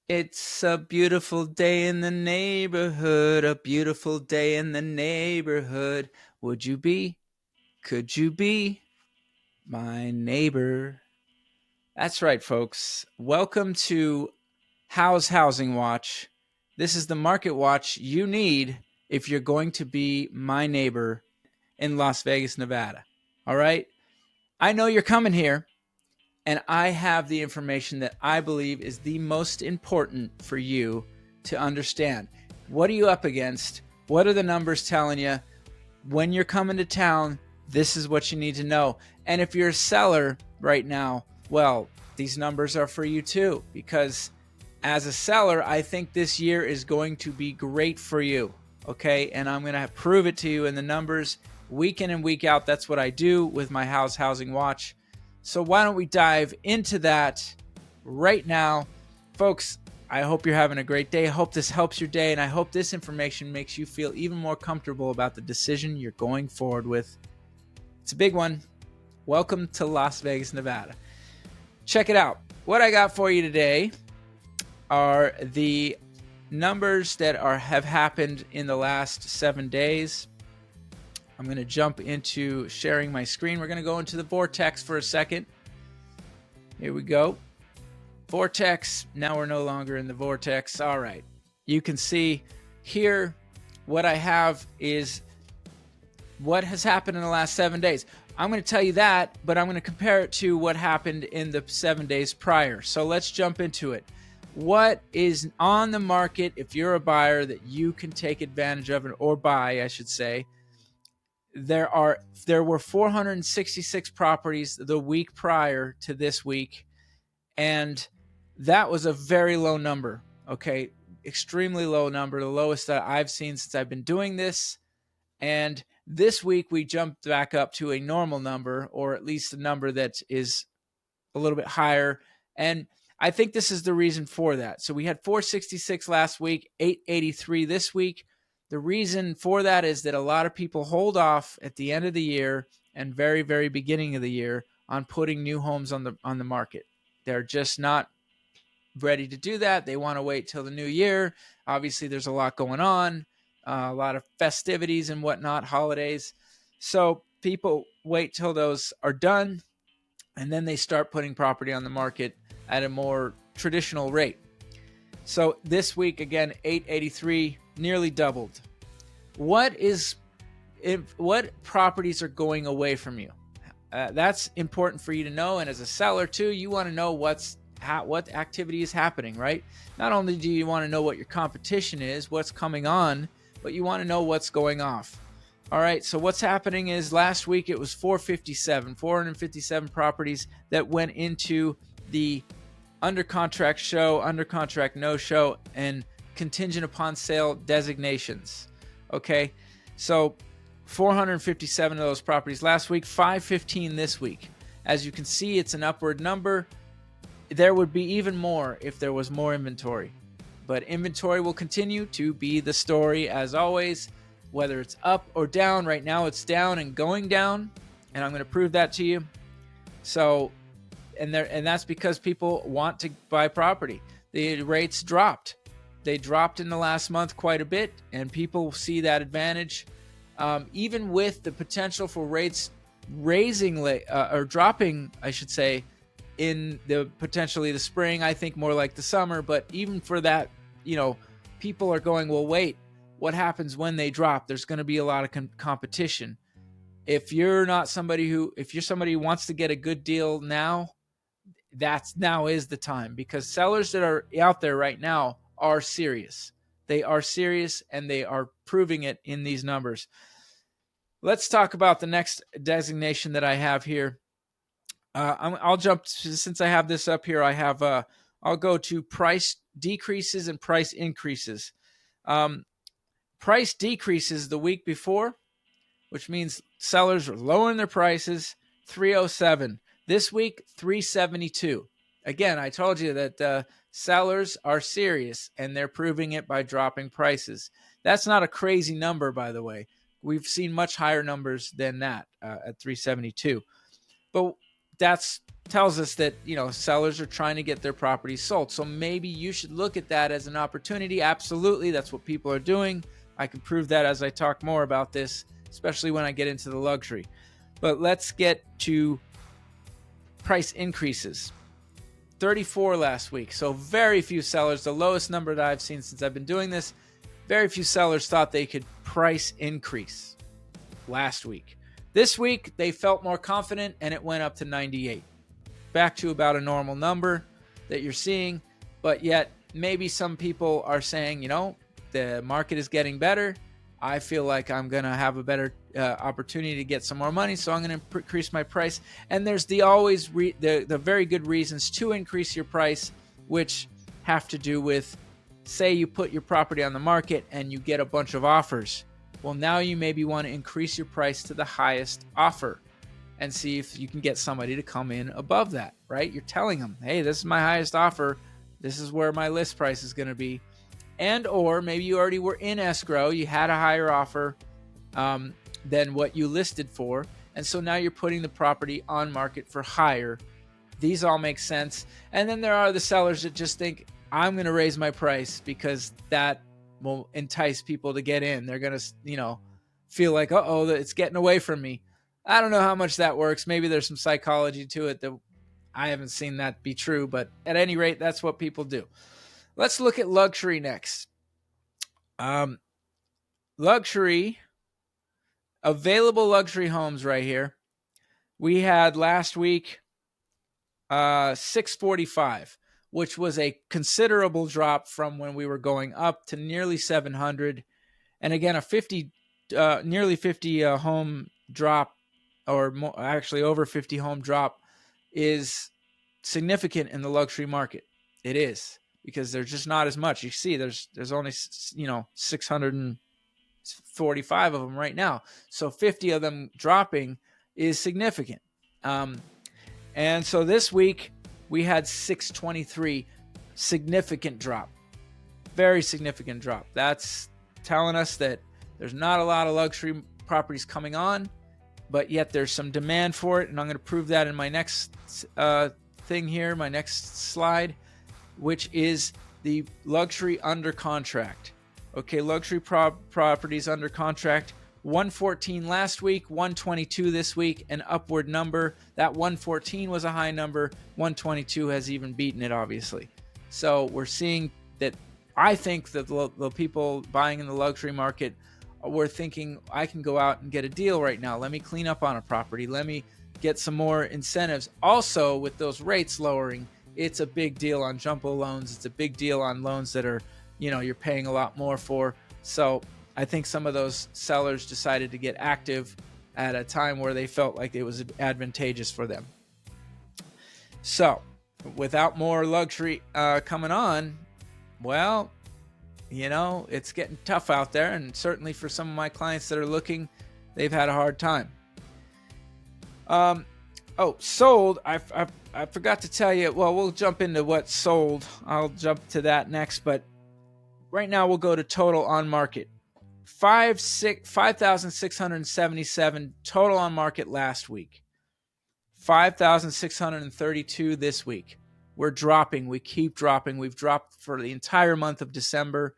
It's a beautiful day in the neighborhood, a beautiful day in the neighborhood. Would you be, could you be my neighbor? That's right, folks. Welcome to House Housing Watch. This is the market watch you need if you're going to be my neighbor in Las Vegas, Nevada. All right? I know you're coming here, and I have the information that I believe is the most important for you to understand. What are you up against? What are the numbers telling you? When you're coming to town, this is what you need to know. And if you're a seller right now, well, these numbers are for you too, because as a seller, I think this year is going to be great for you. Okay. And I'm going to prove it to you in the numbers week in and week out. That's what I do with my House Housing Watch. So why don't we dive into that right now? Folks, I hope you're having a great day. I hope this helps your day, and I hope this information makes you feel even more comfortable about the decision you're going forward with. It's a big one. Welcome to Las Vegas, Nevada. Check it out. What I got for you today are the numbers that have happened in the last 7 days. I'm going to jump into sharing my screen. We're going to go into the Vortex for a second. Here we go. Vortex. Now we're no longer in the Vortex. All right. You can see here what I have is what has happened in the last 7 days. I'm going to tell you that, but I'm going to compare it to what happened in the 7 days prior. So let's jump into it. What is on the market if you're a buyer that you can take advantage of it, or buy, I should say? There were 466 properties the week prior to this week, and that was a very low number. Okay, extremely low number, the lowest that I've seen since I've been doing this. And this week we jumped back up to a normal number, or at least a number that is a little bit higher. And I think this is the reason for that. So we had 466 last week, 883 this week. The reason for that is that a lot of people hold off at the end of the year and very, very beginning of the year on putting new homes on the market. They're just not ready to do that. They want to wait till the new year. Obviously, there's a lot going on, a lot of festivities and whatnot, holidays. So people wait till those are done, and then they start putting property on the market at a more traditional rate. So this week, again, 883, nearly doubled. What properties are going away from you? That's important for you to know. And as a seller too, you want to know what activity is happening, right? Not only do you want to know what your competition is, what's coming on, but you want to know what's going off. All right, so what's happening is last week it was 457 properties that went into the under contract show, under contract no show, and contingent upon sale designations. Okay, so 457 of those properties last week, 515 this week. As you can see, it's an upward number. There would be even more if there was more inventory. But inventory will continue to be the story as always, whether it's up or down. Right now it's down and going down, and I'm going to prove that to you. So, and that's because people want to buy property. The rates dropped. They dropped in the last month quite a bit, and people see that advantage. Even with the potential for rates raising or dropping, I should say, in the potentially the spring, I think more like the summer. But even for that, people are going, well, wait, what happens when they drop? There's going to be a lot of competition. If you're somebody who wants to get a good deal now, now is the time, because sellers that are out there right now are serious. They are serious, and they are proving it in these numbers. Let's talk about the next designation that I have here. I'll jump, since I have this up here. I'll go to price decreases and price increases. Price decreases the week before, which means sellers are lowering their prices, 307. This week, 372. Again, I told you that sellers are serious, and they're proving it by dropping prices. That's not a crazy number, by the way. We've seen much higher numbers than that at 372. But that's tells us that, sellers are trying to get their properties sold. So maybe you should look at that as an opportunity. Absolutely, that's what people are doing. I can prove that as I talk more about this, especially when I get into the luxury. But let's get to price increases. 34 last week. So very few sellers, the lowest number that I've seen since I've been doing this, very few sellers thought they could price increase last week. This week, they felt more confident and it went up to 98. Back to about a normal number that you're seeing, but yet maybe some people are saying, the market is getting better. I feel like I'm going to have a better opportunity to get some more money, so I'm going to increase my price. And there's the very good reasons to increase your price, which have to do with, say you put your property on the market and you get a bunch of offers. Well, now you maybe want to increase your price to the highest offer and see if you can get somebody to come in above that, right? You're telling them, hey, this is my highest offer. This is where my list price is going to be. And or maybe you already were in escrow. You had a higher offer than what you listed for. And so now you're putting the property on market for higher. These all make sense. And then there are the sellers that just think, I'm going to raise my price because that will entice people to get in. They're going to, feel like, it's getting away from me. I don't know how much that works. Maybe there's some psychology to it that I haven't seen that be true. But at any rate, that's what people do. Let's look at luxury next. Luxury, available luxury homes right here. We had last week 645, which was a considerable drop from when we were going up to nearly 700. And again, nearly 50 home drop, or more, actually over 50 home drop, is significant in the luxury market. It is, because there's just not as much. You see, there's only 645 of them right now. So 50 of them dropping is significant. And so this week we had 623, significant drop, very significant drop. That's telling us that there's not a lot of luxury properties coming on, but yet there's some demand for it. And I'm going to prove that in my next thing here, my next slide, which is the luxury under contract. Okay, luxury properties under contract, 114 last week, 122 this week, an upward number. That 114 was a high number. 122 has even beaten it, obviously. So we're seeing that. I think that the people buying in the luxury market were thinking, I can go out and get a deal right now. Let me clean up on a property. Let me get some more incentives. Also, with those rates lowering, it's a big deal on jumbo loans. It's a big deal on loans that are, you're paying a lot more for. So I think some of those sellers decided to get active at a time where they felt like it was advantageous for them. So without more luxury coming on, well, it's getting tough out there. And certainly for some of my clients that are looking, they've had a hard time. Sold. I forgot to tell you. Well, we'll jump into what sold. I'll jump to that next. But right now we'll go to total on market. 5,677 total on market last week. 5,632 this week. We're dropping. We keep dropping. We've dropped for the entire month of December.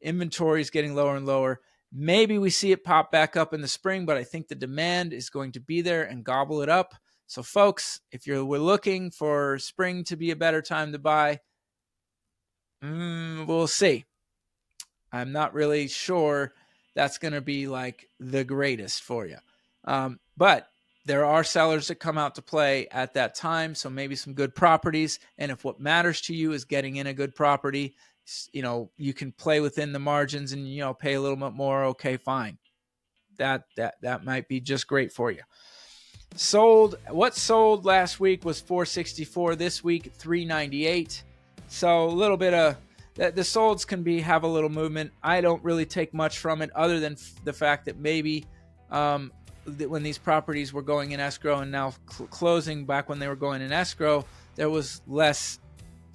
Inventory is getting lower and lower. Maybe we see it pop back up in the spring, but I think the demand is going to be there and gobble it up. So folks, if we're looking for spring to be a better time to buy, we'll see. I'm not really sure that's going to be like the greatest for you. But there are sellers that come out to play at that time. So maybe some good properties. And if what matters to you is getting in a good property, you can play within the margins and, pay a little bit more. Okay, fine. That might be just great for you. What sold last week was 464. This week, 398. So a little bit of that. The solds can have a little movement. I don't really take much from it other than the fact that maybe that when these properties were going in escrow and now closing back when they were going in escrow, there was less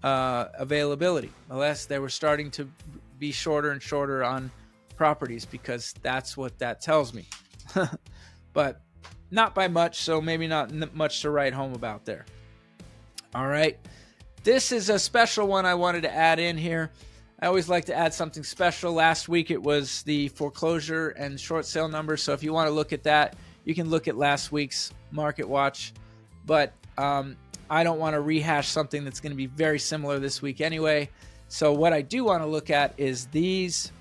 availability. Unless they were starting to be shorter and shorter on properties, because that's what that tells me. But not by much, so maybe not much to write home about there. All right. This is a special one I wanted to add in here. I always like to add something special. Last week it was the foreclosure and short sale numbers. So if you want to look at that, you can look at last week's Market Watch. But I don't want to rehash something that's going to be very similar this week anyway. So what I do want to look at is this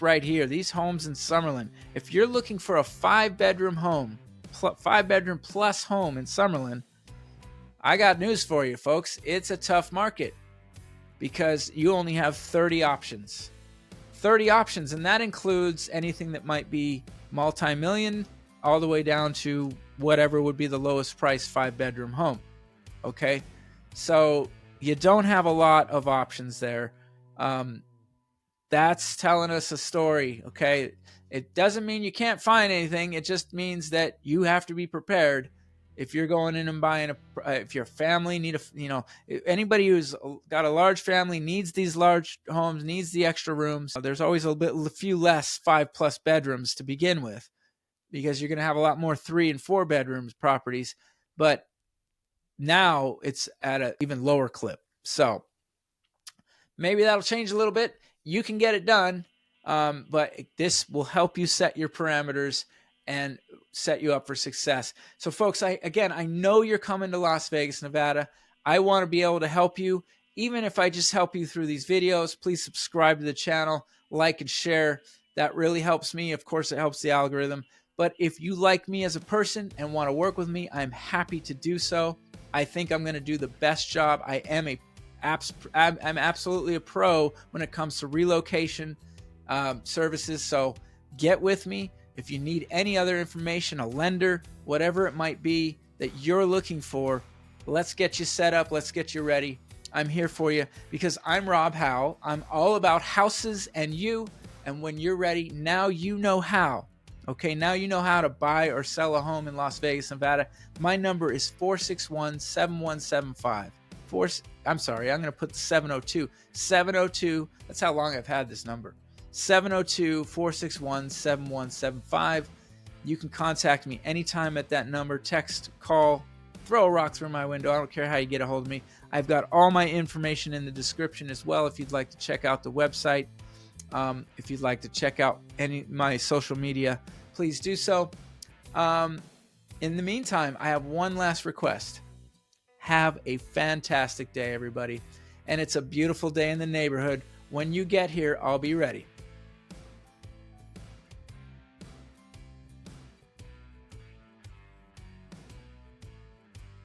right here, these homes in Summerlin. If you're looking for a 5-bedroom home, 5-bedroom plus home in Summerlin, I got news for you, folks. It's a tough market because you only have 30 options. 30 options, and that includes anything that might be multi-million all the way down to whatever would be the lowest price 5-bedroom home. Okay? So you don't have a lot of options there. That's telling us a story, okay? It doesn't mean you can't find anything. It just means that you have to be prepared. If you're going in and buying if your family anybody who's got a large family needs these large homes, needs the extra rooms. There's always a few less 5+ bedrooms to begin with, because you're going to have a lot more 3 and 4 bedrooms properties. But now it's at an even lower clip. So maybe that'll change a little bit. You can get it done, but this will help you set your parameters and set you up for success. So folks, I know you're coming to Las Vegas, Nevada. I want to be able to help you. Even if I just help you through these videos, please subscribe to the channel, like and share. That really helps me. Of course, it helps the algorithm. But if you like me as a person and want to work with me, I'm happy to do so. I think I'm going to do the best job. I'm absolutely a pro when it comes to relocation services. So get with me. If you need any other information, a lender, whatever it might be that you're looking for, let's get you set up. Let's get you ready. I'm here for you because I'm Rob Howe. I'm all about houses and you. And when you're ready, now you know how. Okay, now you know how to buy or sell a home in Las Vegas, Nevada. My number is 461-7175. I'm going to put the 702. 702, that's how long I've had this number. 702-461-7175. You can contact me anytime at that number. Text, call, throw a rock through my window. I don't care how you get a hold of me. I've got all my information in the description as well if you'd like to check out the website. If you'd like to check out my social media, please do so. In the meantime, I have one last request. Have a fantastic day, everybody. And it's a beautiful day in the neighborhood. When you get here, I'll be ready.